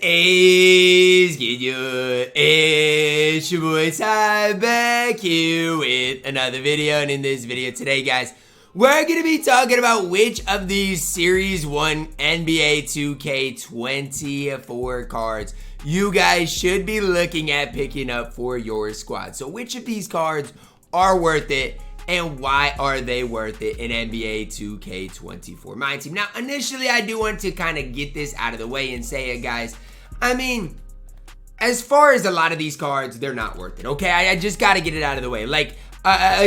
is good? It's your boy Ty back here with another video, and in this video today, guys, we're going to be talking about which of these Series 1 NBA 2K24 cards you guys should be looking at picking up for your squad. So which of these cards are worth it, and why are they worth it in NBA 2K24 MyTeam? Now, initially, I do want to kind of get this out of the way and say it, guys. I mean, as far as a lot of these cards, they're not worth it, okay? I just got to get it out of the way. Like,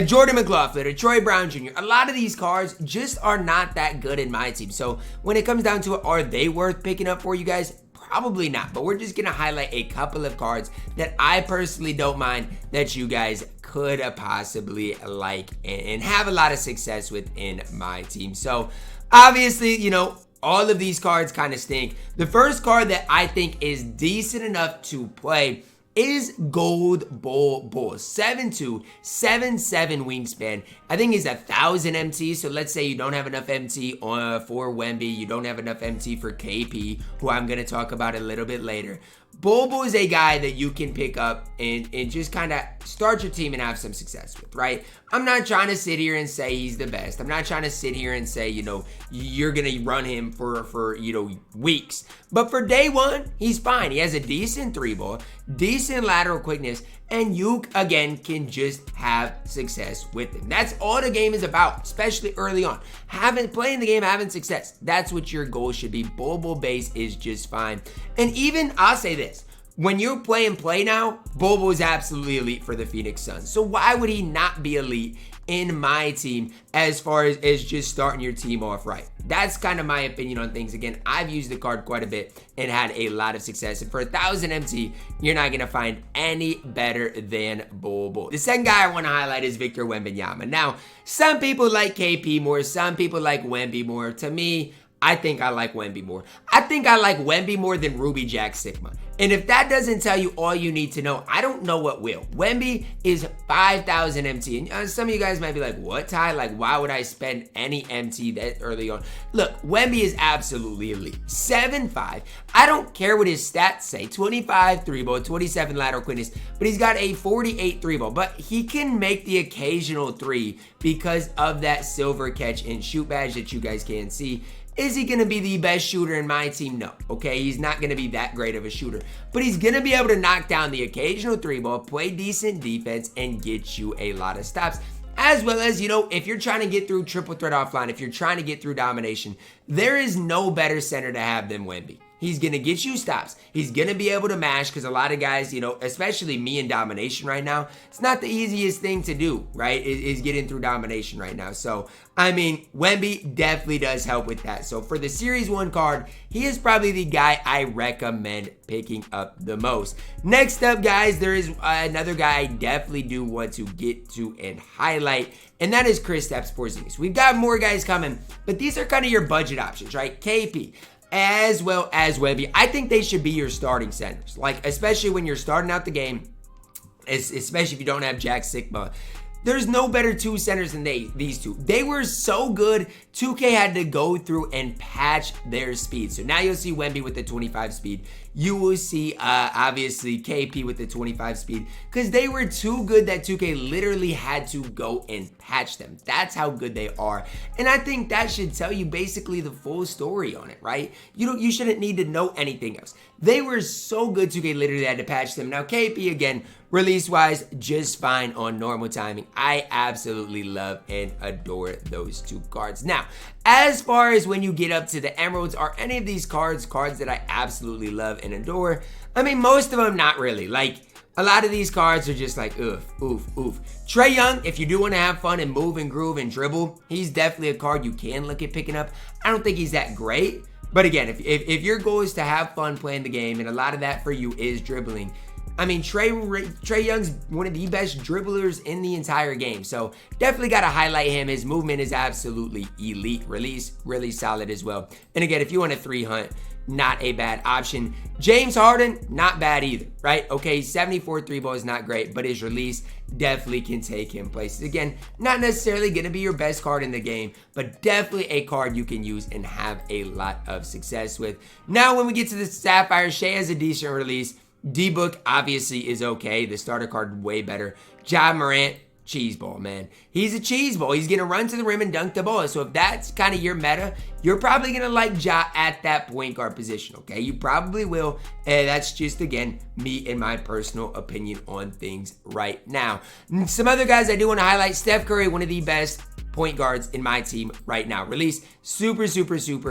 Jordan McLaughlin, a Troy Brown Jr., a lot of these cards just are not that good in my team. So when it comes down to it, are they worth picking up for you guys? Probably not, but we're just going to highlight a couple of cards that I personally don't mind that you guys could possibly like and have a lot of success with in my team. So obviously, you know, all of these cards kind of stink. The first card that I think is decent enough to play is Gold Bull 7'2", 7'7" wingspan. I think he's 1,000 MT. So let's say you don't have enough MT for Wemby. You don't have enough MT for KP, who I'm going to talk about a little bit later. Bull is a guy that you can pick up and just kind of start your team and have some success with, right? I'm not trying to sit here and say he's the best. I'm not trying to sit here and say, you know, you're going to run him for you know, weeks. But for day one, he's fine. He has a decent three ball, decent lateral quickness, and you, again, can just have success with him. That's all the game is about, especially early on. Playing the game, having success. That's what your goal should be. Bull base is just fine. And even, I'll say this, when you're playing play now, Bull is absolutely elite for the Phoenix Suns. So why would he not be elite in my team as far as just starting your team off right? That's kind of my opinion on things. Again, I've used the card quite a bit and had a lot of success. And for 1,000 MT, you're not going to find any better than Bull. The second guy I want to highlight is Victor Wembanyama. Now, some people like KP more. Some people like Wemby more. To me, I think I like Wemby more. I think I like Wemby more than Ruby Jack Sigma. And if that doesn't tell you all you need to know, I don't know what will. Wemby is 5,000 MT. And some of you guys might be like, what, Ty? Like, why would I spend any MT that early on? Look, Wemby is absolutely elite. 7'5". I don't care what his stats say. 25 three ball, 27 lateral quickness. But he's got a 48 three ball. But he can make the occasional three because of that silver catch and shoot badge that you guys can see. Is he going to be the best shooter in my team? No. Okay, he's not going to be that great of a shooter. But he's going to be able to knock down the occasional three ball, play decent defense, and get you a lot of stops. As well as, you know, if you're trying to get through triple threat offline, if you're trying to get through domination, there is no better center to have than Wemby. He's going to get you stops. He's going to be able to mash because a lot of guys, you know, especially me in domination right now, it's not the easiest thing to do, right, is getting through domination right now. So, I mean, Wemby definitely does help with that. So, for the Series 1 card, he is probably the guy I recommend picking up the most. Next up, guys, there is another guy I definitely do want to get to and highlight, and that is Kristaps Porzingis. We've got more guys coming, but these are kind of your budget options, right? KP. As well as Wemby. I think they should be your starting centers. Like, especially when you're starting out the game, especially if you don't have Jack Sigma. There's no better two centers than these two. They were so good, 2K had to go through and patch their speed. So now you'll see Wemby with the 25 speed. You will see, obviously, KP with the 25 speed. Because they were too good that 2K literally had to go and patch them. That's how good they are. And I think that should tell you basically the full story on it, right? You shouldn't need to know anything else. They were so good, 2K literally had to patch them. Now, KP, again, release-wise, just fine on normal timing. I absolutely love and adore those two cards. Now, as far as when you get up to the Emeralds, are any of these cards that I absolutely love and adore? I mean, most of them, not really. Like, a lot of these cards are just like, oof. Trae Young, if you do want to have fun and move and groove and dribble, he's definitely a card you can look at picking up. I don't think he's that great. But again, if your goal is to have fun playing the game, and a lot of that for you is dribbling, I mean, Trae Young's one of the best dribblers in the entire game. So definitely got to highlight him. His movement is absolutely elite. Release, really solid as well. And again, if you want a 3 hunt, not a bad option. James Harden, not bad either, right? Okay, 74 3 ball is not great, but his release definitely can take him places. Again, not necessarily going to be your best card in the game, but definitely a card you can use and have a lot of success with. Now, when we get to the Sapphire, Shea has a decent release. D-Book obviously is okay. The starter card way better. Ja Morant, cheese ball, man. He's a cheese ball. He's going to run to the rim and dunk the ball. So if that's kind of your meta, you're probably going to like Ja at that point guard position, okay? You probably will. And that's just, again, me and my personal opinion on things right now. Some other guys I do want to highlight. Steph Curry, one of the best point guards in my team right now. Release super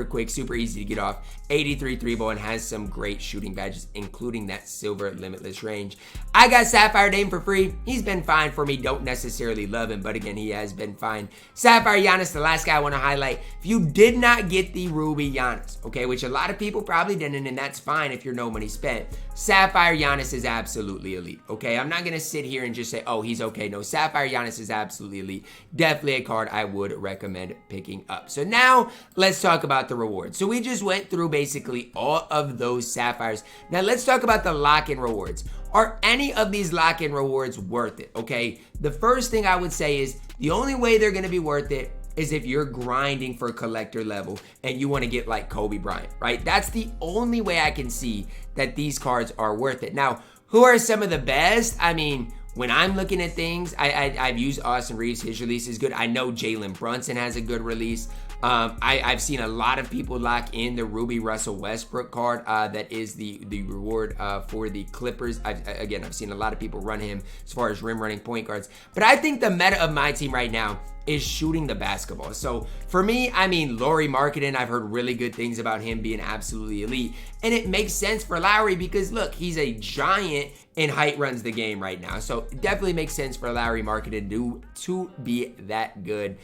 quick, super easy to get off. 83 3 ball and has some great shooting badges, including that silver limitless range. I got Sapphire Dame for free. He's been fine for me. Don't necessarily love him, but again, he has been fine. Sapphire Giannis, the last guy I want to highlight. If you did not get the Ruby Giannis, okay, which a lot of people probably didn't, and that's fine if you're no money spent. Sapphire Giannis is absolutely elite, okay? I'm not going to sit here and just say, oh, he's okay. No, Sapphire Giannis is absolutely elite. Definitely a card I would recommend picking up. So now let's talk about the rewards. So we just went through basically all of those Sapphires. Now let's talk about the lock-in rewards. Are any of these lock-in rewards worth it, okay? The first thing I would say is the only way they're going to be worth it is if you're grinding for collector level and you want to get like Kobe Bryant, right? That's the only way I can see that these cards are worth it. Now, who are some of the best? I mean, when I'm looking at things, I've used Austin Reeves. His release is good. I know Jalen Brunson has a good release. I've seen a lot of people lock in the Ruby Russell Westbrook card. That is the reward for the Clippers. I've seen a lot of people run him as far as rim running point guards. But I think the meta of my team right now is shooting the basketball. So for me, I mean, Lauri Markkanen, I've heard really good things about him being absolutely elite. And it makes sense for Lauri because look, he's a giant and height runs the game right now. So it definitely makes sense for Lauri Markkanen to be that good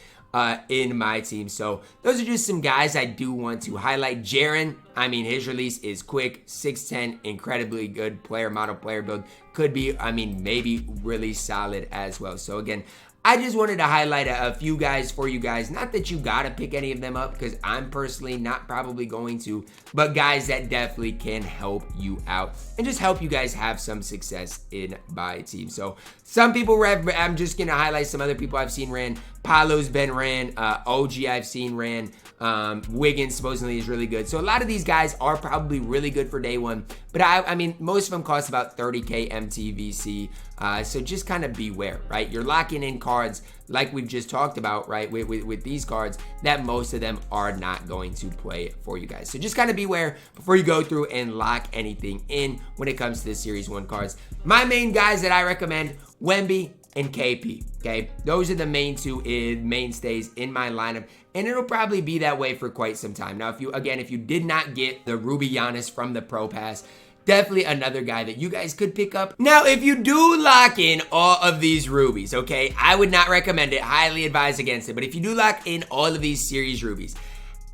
in my team. So those are just some guys I do want to highlight. Jaren, I mean, his release is quick, 6'10", incredibly good player model, player build. Could be, I mean, maybe really solid as well. So again, I just wanted to highlight a few guys for you guys. Not that you got to pick any of them up because I'm personally not probably going to, but guys that definitely can help you out and just help you guys have some success in my team. So some people, I'm just going to highlight some other people I've seen ran. Paolo's been ran. OG I've seen ran. Wiggins supposedly is really good. So a lot of these guys are probably really good for day one. But I mean, most of them cost about 30K MTVC. So just kind of beware, right? You're locking in cards like we've just talked about, right? With these cards that most of them are not going to play for you guys. So just kind of beware before you go through and lock anything in when it comes to the Series 1 cards. My main guys that I recommend, Wemby and KP, okay? Those are the main two mainstays in my lineup, and it'll probably be that way for quite some time. Now, if you did not get the Ruby Giannis from the Pro Pass, definitely another guy that you guys could pick up. Now, if you do lock in all of these rubies, okay, I would not recommend it, highly advise against it, but if you do lock in all of these series rubies,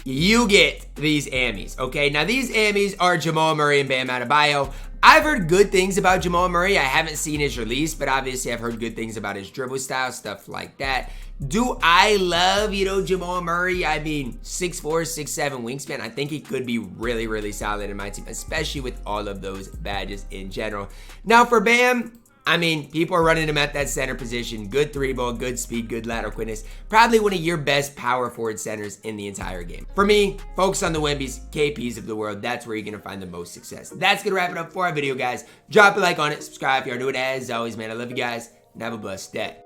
you get these Ammies, okay? Now, these Ammies are Jamal Murray and Bam Adebayo. I've heard good things about Jamal Murray. I haven't seen his release, but obviously I've heard good things about his dribble style, stuff like that. Do I love, Jamal Murray? I mean, 6'4", 6'7" wingspan. I think he could be really, really solid in my team, especially with all of those badges in general. Now for Bam, I mean, people are running him at that center position. Good three ball, good speed, good lateral quickness. Probably one of your best power forward centers in the entire game. For me, focus on the Wembys, KPs of the world. That's where you're going to find the most success. That's going to wrap it up for our video, guys. Drop a like on it. Subscribe if you're new. As always, man, I love you guys. And have a blessed day.